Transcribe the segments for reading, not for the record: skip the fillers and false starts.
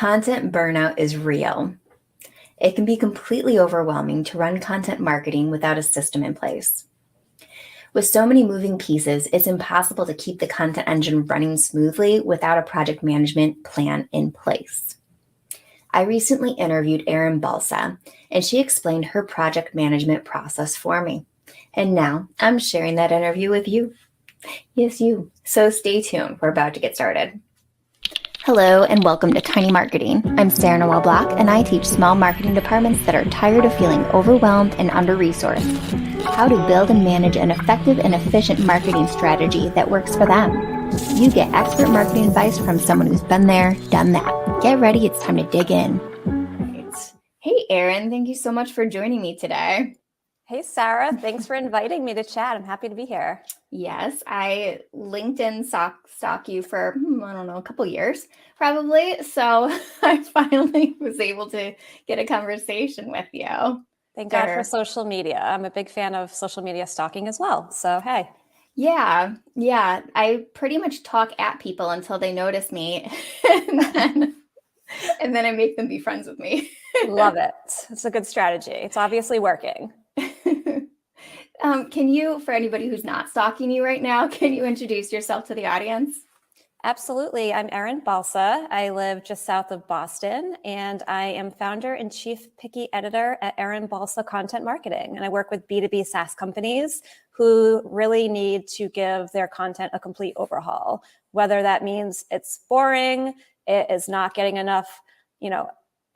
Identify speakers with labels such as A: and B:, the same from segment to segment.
A: Content burnout is real. It can be completely overwhelming to run content marketing without a system in place. With so many moving pieces, it's impossible to keep the content engine running smoothly without a project management plan in place. I recently interviewed Erin Balsa, and she explained her project management process for me. And now I'm sharing that interview with you. Yes, you. So stay tuned. We're about to get started. Hello and welcome to Tiny Marketing. I'm Sarah Noel Block and I teach small marketing departments that are tired of feeling overwhelmed and under-resourced how to build and manage an effective and efficient marketing strategy that works for them. You get expert marketing advice from someone who's been there, done that. Get ready, it's time to dig in. Right. Hey Erin, thank you so much for joining me today.
B: Hey Sarah, thanks for inviting me to chat. I'm happy to be here.
A: Yes, I LinkedIn stalk you for, a couple years probably. So I finally was able to get a conversation with you.
B: Thank God for social media. I'm a big fan of social media stalking as well. So, hey.
A: Yeah. I pretty much talk at people until they notice me. and then I make them be friends with me.
B: Love it. It's a good strategy. It's obviously working.
A: Can you, for anybody who's not stalking you right now, can you introduce yourself to the audience?
B: Absolutely. I'm Erin Balsa. I live just south of Boston, and I am founder and chief picky editor at Erin Balsa Content Marketing. And I work with B2B SaaS companies who really need to give their content a complete overhaul, whether that means it's boring, it is not getting enough,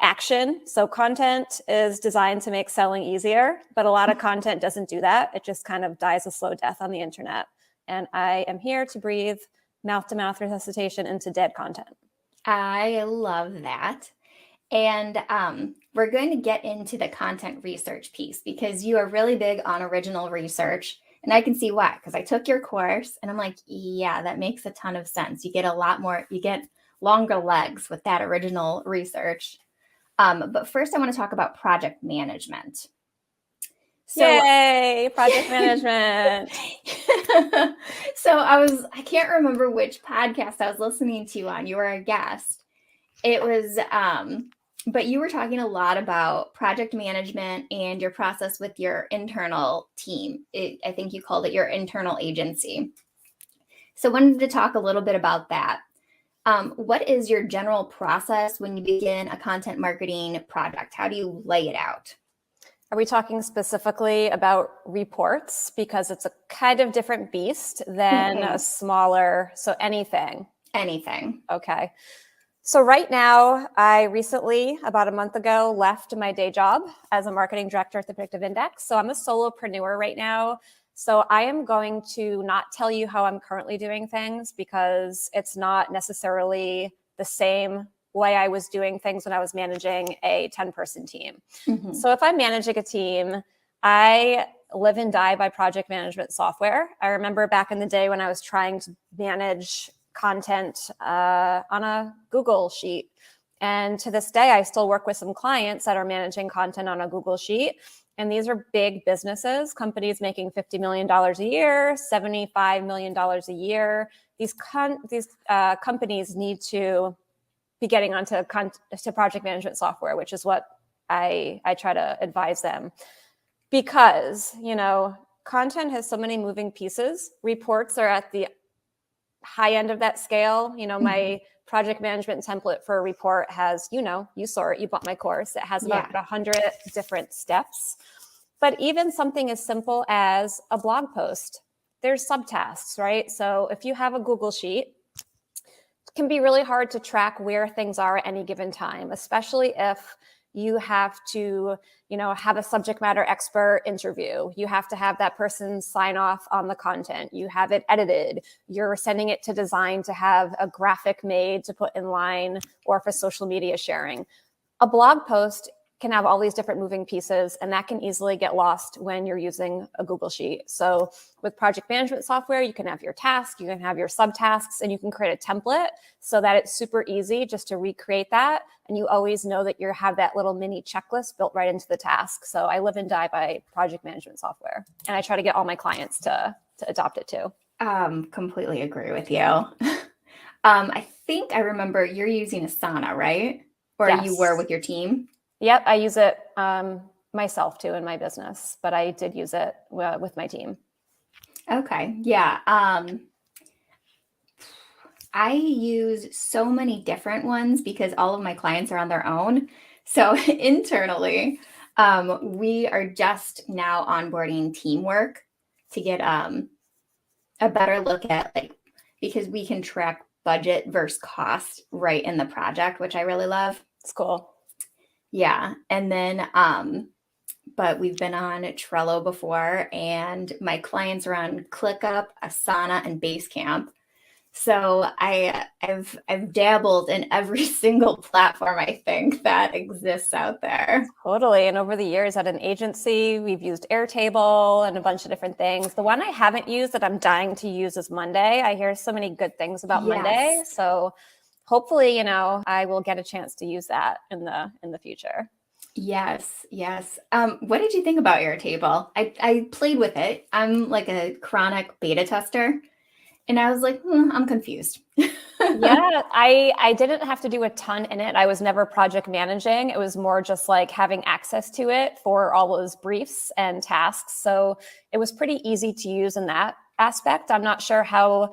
B: action. So content is designed to make selling easier, but a lot of content doesn't do that. It just kind of dies a slow death on the internet. And I am here to breathe mouth-to-mouth resuscitation into dead content.
A: I love that. And we're going to get into the content research piece because you are really big on original research. And I can see why, because I took your course and I'm like, yeah, that makes a ton of sense. You get longer legs with that original research. But first I want to talk about project management.
B: So, yay, project management.
A: So I can't remember which podcast I was listening to on. You were a guest. It was, but you were talking a lot about project management and your process with your internal team. I think you called it your internal agency. So I wanted to talk a little bit about that. What is your general process when you begin a content marketing project? How do you lay it out?
B: Are we talking specifically about reports? Because it's a kind of different beast than a smaller, so anything.
A: Anything.
B: Okay. So right now, I recently, about a month ago, left my day job as a marketing director at the Predictive Index. So I'm a solopreneur right now. So I am going to not tell you how I'm currently doing things because it's not necessarily the same way I was doing things when I was managing a 10-person team. Mm-hmm. So if I'm managing a team, I live and die by project management software. I remember back in the day when I was trying to manage content on a Google Sheet. And to this day, I still work with some clients that are managing content on a Google Sheet. And these are big businesses, companies making $50 million a year, $75 million a year. These companies need to be getting onto project management software, which is what I try to advise them. Because, content has so many moving pieces. Reports are at the high end of that scale. My project management template for a report has, you saw it, you bought my course. It has about 100 different steps. But even something as simple as a blog post, there's subtasks, right? So if you have a Google Sheet, it can be really hard to track where things are at any given time, especially if you have to, have a subject matter expert interview. You have to have that person sign off on the content. You have it edited. You're sending it to design to have a graphic made to put in line or for social media sharing. A blog post can have all these different moving pieces, and that can easily get lost when you're using a Google Sheet. So with project management software, you can have your task, you can have your subtasks, and you can create a template so that it's super easy just to recreate that. And you always know that you have that little mini checklist built right into the task. So I live and die by project management software, and I try to get all my clients to adopt it too.
A: Completely agree with you. I think I remember you're using Asana, right? or
B: Yes.
A: you were with your team?
B: Yep, I use it myself too in my business, but I did use it with my team.
A: Okay. Yeah. I use so many different ones because all of my clients are on their own. So internally, we are just now onboarding teamwork to get a better look at, like, because we can track budget versus cost right in the project, which I really love.
B: It's cool.
A: Yeah. And then but we've been on Trello before, and my clients are on ClickUp, Asana, and Basecamp. So I've dabbled in every single platform I think that exists out there.
B: Totally. And over the years at an agency, we've used Airtable and a bunch of different things. The one I haven't used that I'm dying to use is Monday. I hear so many good things about Monday.
A: Yes.
B: So hopefully, I will get a chance to use that in the future.
A: Yes, yes. What did you think about Airtable? I played with it. I'm like a chronic beta tester, and I was like, I'm confused.
B: Yeah, I didn't have to do a ton in it. I was never project managing. It was more just like having access to it for all those briefs and tasks. So it was pretty easy to use in that aspect. I'm not sure how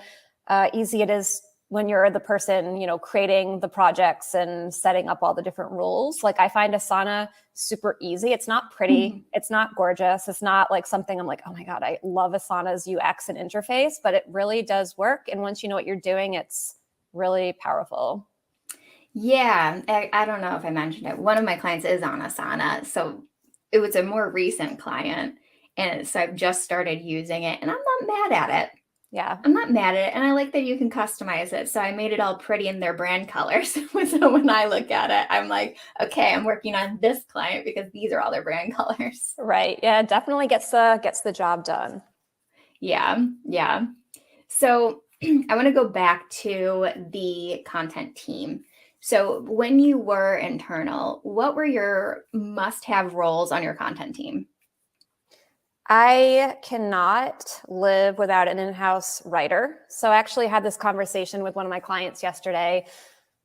B: easy it is when you're the person, creating the projects and setting up all the different rules. Like I find Asana super easy. It's not pretty.
A: Mhm.
B: It's not gorgeous. It's not like something I'm like, oh my God, I love Asana's UX and interface, but it really does work. And once you know what you're doing, it's really powerful.
A: Yeah, I don't know if I mentioned it. One of my clients is on Asana, so it was a more recent client, and so I've just started using it, and I'm not mad at it.
B: Yeah.
A: I'm not mad at it, and I like that you can customize it. So I made it all pretty in their brand colors. So when I look at it, I'm like, okay, I'm working on this client because these are all their brand colors.
B: Right. Yeah, it definitely gets the job done.
A: Yeah, yeah. So I want to go back to the content team. So when you were internal, what were your must-have roles on your content team?
B: I cannot live without an in-house writer. So I actually had this conversation with one of my clients yesterday.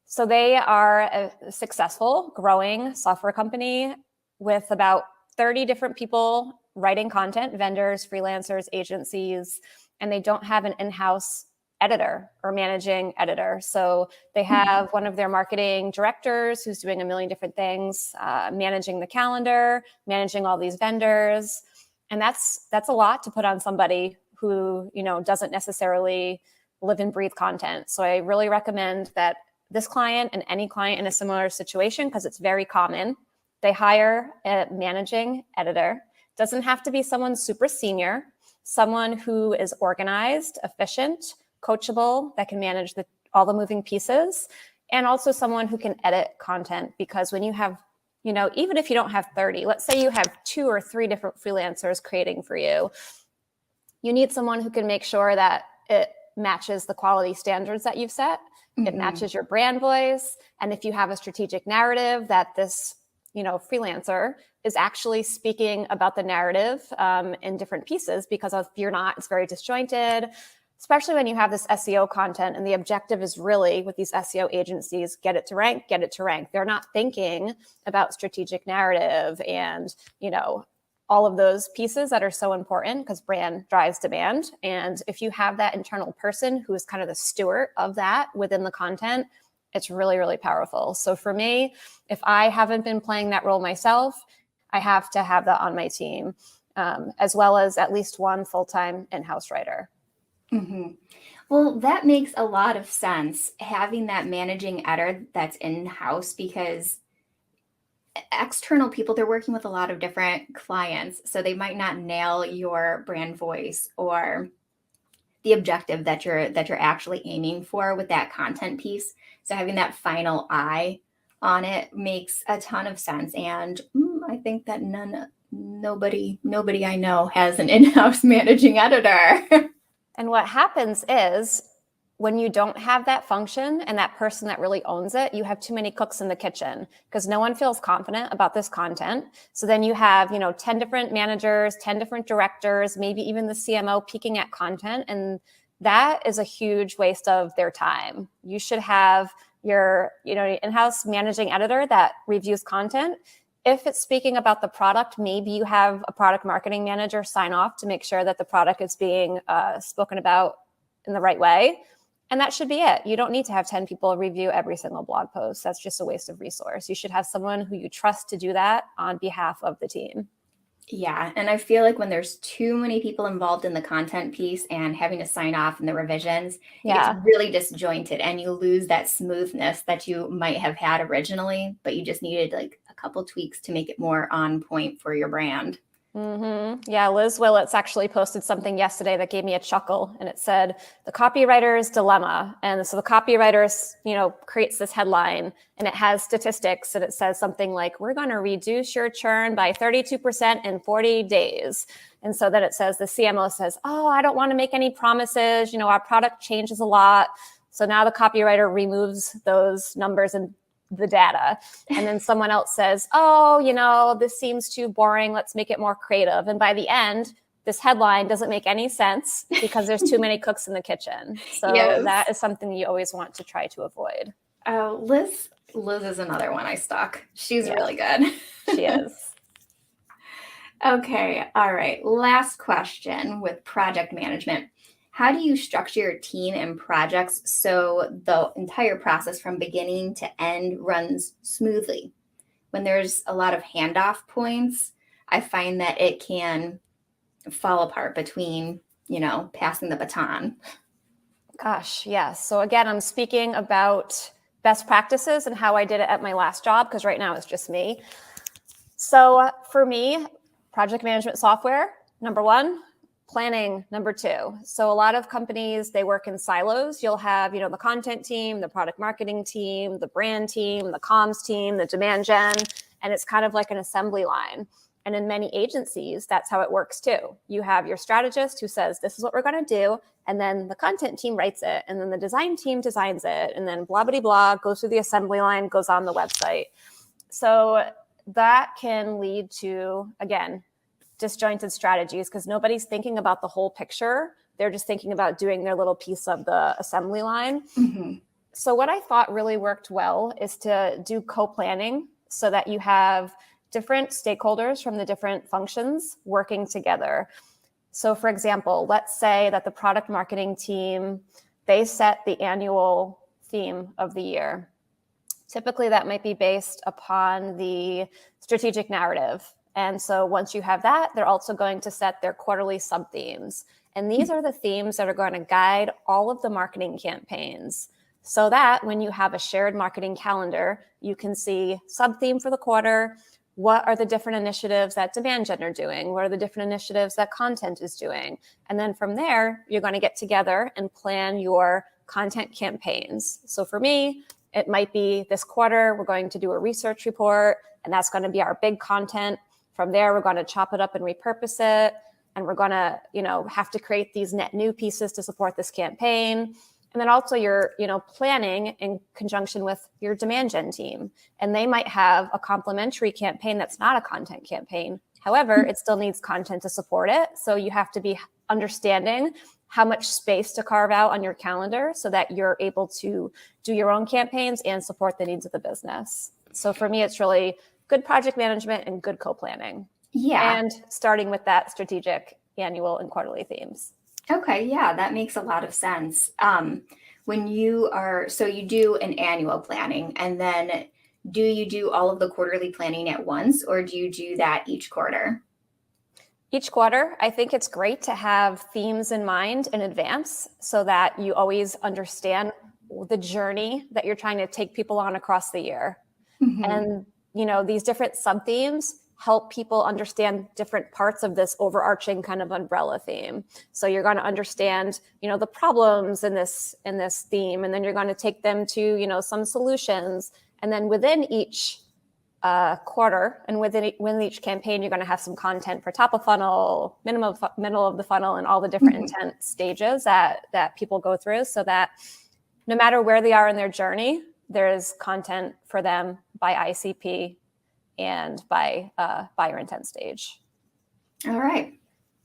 B: So they are a successful, growing software company with about 30 different people writing content, vendors, freelancers, agencies, and they don't have an in-house editor or managing editor. So they have one of their marketing directors who's doing a million different things, managing the calendar, managing all these vendors. And that's a lot to put on somebody who, doesn't necessarily live and breathe content. So I really recommend that this client and any client in a similar situation, because it's very common, they hire a managing editor. Doesn't have to be someone super senior, someone who is organized, efficient, coachable, that can manage all the moving pieces, and also someone who can edit content. Because when you have, even if you don't have 30, let's say you have 2 or 3 different freelancers creating for you, you need someone who can make sure that it matches the quality standards that you've set. It matches your brand voice. And if you have a strategic narrative, that this, freelancer is actually speaking about the narrative in different pieces, because if you're not, it's very disjointed, especially when you have this SEO content. And the objective is really, with these SEO agencies, get it to rank. They're not thinking about strategic narrative and, all of those pieces that are so important, because brand drives demand. And if you have that internal person who is kind of the steward of that within the content, it's really, really powerful. So for me, if I haven't been playing that role myself, I have to have that on my team, as well as at least one full-time in-house writer.
A: Mm-hmm. Well, that makes a lot of sense, having that managing editor that's in-house, because external people, they're working with a lot of different clients, so they might not nail your brand voice or the objective that you're actually aiming for with that content piece. So having that final eye on it makes a ton of sense. And I think that nobody I know has an in-house managing editor.
B: And what happens is, when you don't have that function and that person that really owns it, you have too many cooks in the kitchen, because no one feels confident about this content. So then you have, 10 different managers, 10 different directors, maybe even the CMO peeking at content. And that is a huge waste of their time. You should have, your, in-house managing editor that reviews content, if it's speaking about the product, maybe you have a product marketing manager sign off to make sure that the product is being spoken about in the right way. And that should be it. You don't need to have 10 people review every single blog post. That's just a waste of resource. You should have someone who you trust to do that on behalf of the team.
A: Yeah. And I feel like when there's too many people involved in the content piece and having to sign off in the revisions, it
B: Yeah.
A: gets really disjointed and you lose that smoothness that you might have had originally, but you just needed like a couple tweaks to make it more on point for your brand.
B: Yeah, Liz Willits actually posted something yesterday that gave me a chuckle, and it said the copywriter's dilemma. And so the copywriter, creates this headline, and it has statistics, and it says something like, we're going to reduce your churn by 32% in 40 days. And so then it says, the CMO says, oh, I don't want to make any promises. Our product changes a lot. So now the copywriter removes those numbers and the data. And then someone else says, oh, this seems too boring. Let's make it more creative. And by the end, this headline doesn't make any sense because there's too many cooks in the kitchen. So That is something you always want to try to avoid.
A: Liz is another one I stalk. She's really good.
B: She is.
A: Okay. All right. Last question with project management. How do you structure your team and projects so the entire process from beginning to end runs smoothly? When there's a lot of handoff points, I find that it can fall apart between, passing the baton.
B: Gosh, yes. So again, I'm speaking about best practices and how I did it at my last job, because right now it's just me. So for me, project management software, number one. Planning, number two. So a lot of companies, they work in silos. You'll have, the content team, the product marketing team, the brand team, the comms team, the demand gen, and it's kind of like an assembly line. And in many agencies, that's how it works too. You have your strategist who says, this is what we're going to do. And then the content team writes it. And then the design team designs it. And then blah, blah, blah, goes through the assembly line, goes on the website. So that can lead to, again, disjointed strategies because nobody's thinking about the whole picture. They're just thinking about doing their little piece of the assembly line. Mm-hmm. So what I thought really worked well is to do co-planning so that you have different stakeholders from the different functions working together. So for example, let's say that the product marketing team, they set the annual theme of the year. Typically that might be based upon the strategic narrative. And so once you have that, they're also going to set their quarterly sub-themes. And these are the themes that are going to guide all of the marketing campaigns so that when you have a shared marketing calendar, you can see sub-theme for the quarter. What are the different initiatives that demand gen are doing? What are the different initiatives that content is doing? And then from there, you're going to get together and plan your content campaigns. So for me, it might be this quarter, we're going to do a research report, and that's going to be our big content. From there, we're going to chop it up and repurpose it. And we're going to, have to create these net new pieces to support this campaign. And then also you're, planning in conjunction with your demand gen team. And they might have a complementary campaign that's not a content campaign. However, it still needs content to support it. So you have to be understanding how much space to carve out on your calendar so that you're able to do your own campaigns and support the needs of the business. So for me, it's really good project management and good co-planning.
A: Yeah.
B: And starting with that strategic annual and quarterly themes.
A: Okay. Yeah, that makes a lot of sense. When you do an annual planning, and then do you do all of the quarterly planning at once, or do you do that each quarter?
B: Each quarter, I think it's great to have themes in mind in advance so that you always understand the journey that you're trying to take people on across the year. Mm-hmm. And these different sub-themes help people understand different parts of this overarching kind of umbrella theme. So you're going to understand, the problems in this theme, and then you're going to take them to, some solutions. And then within each quarter and within each campaign, you're going to have some content for top of funnel, middle of the funnel, and all the different intent stages that people go through so that no matter where they are in their journey, there's content for them by ICP and by your intent stage. All
A: right.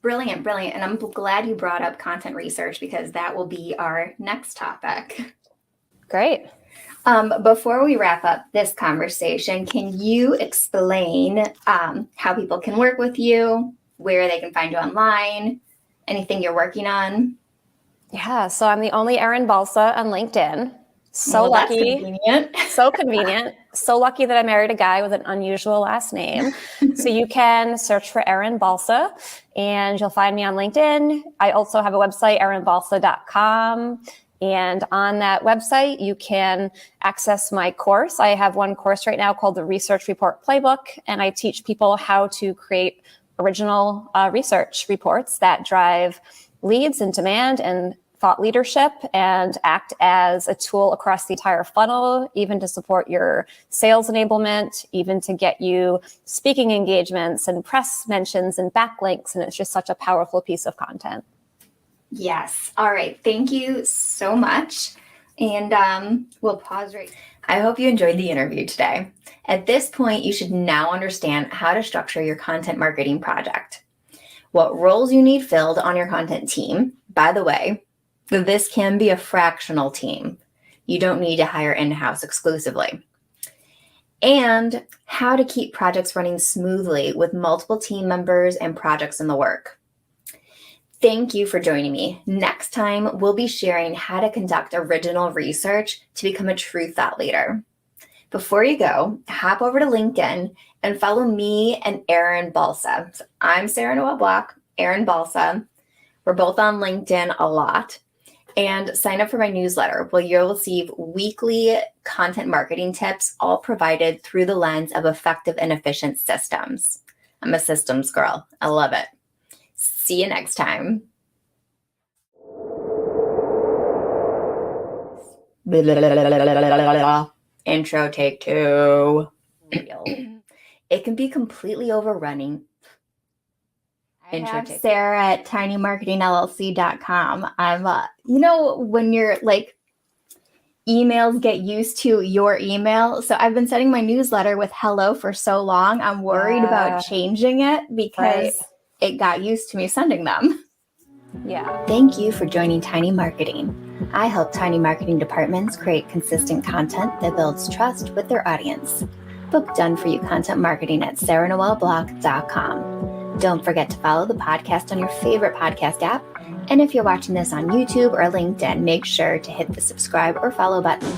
A: Brilliant. And I'm glad you brought up content research because that will be our next topic.
B: Great.
A: Before we wrap up this conversation, can you explain how people can work with you, where they can find you online, anything you're working on?
B: Yeah, so I'm the only Erin Balsa on LinkedIn. So
A: Well, that's
B: lucky.
A: convenient.
B: So convenient. So lucky that I married a guy with an unusual last name. So you can search for Erin Balsa and you'll find me on LinkedIn. I also have a website, erinbalsa.com. And on that website, you can access my course. I have one course right now called the Research Report Playbook, and I teach people how to create original research reports that drive leads and demand and thought leadership and act as a tool across the entire funnel, even to support your sales enablement, even to get you speaking engagements and press mentions and backlinks. And it's just such a powerful piece of content.
A: Yes. All right. Thank you so much. And we'll pause right. I hope you enjoyed the interview today. At this point, you should now understand how to structure your content marketing project, what roles you need filled on your content team. By the way, this can be a fractional team. You don't need to hire in-house exclusively. And how to keep projects running smoothly with multiple team members and projects in the work. Thank you for joining me. Next time, we'll be sharing how to conduct original research to become a true thought leader. Before you go, hop over to LinkedIn and follow me and Erin Balsa. So I'm Sarah Noel Block, Erin Balsa. We're both on LinkedIn a lot. And sign up for my newsletter where you'll receive weekly content marketing tips, all provided through the lens of effective and efficient systems. I'm a systems girl. I love it. See you next time. Intro take 2. It can be completely overrunning. Sarah at tinymarketingllc.com. I'm, when you're like, emails get used to your email. So I've been sending my newsletter with hello for so long. I'm worried about changing it because it got used to me sending them.
B: Yeah.
A: Thank you for joining Tiny Marketing. I help tiny marketing departments create consistent content that builds trust with their audience. Book done for you content marketing at sarahnoelblock.com. Don't forget to follow the podcast on your favorite podcast app. And if you're watching this on YouTube or LinkedIn, make sure to hit the subscribe or follow button.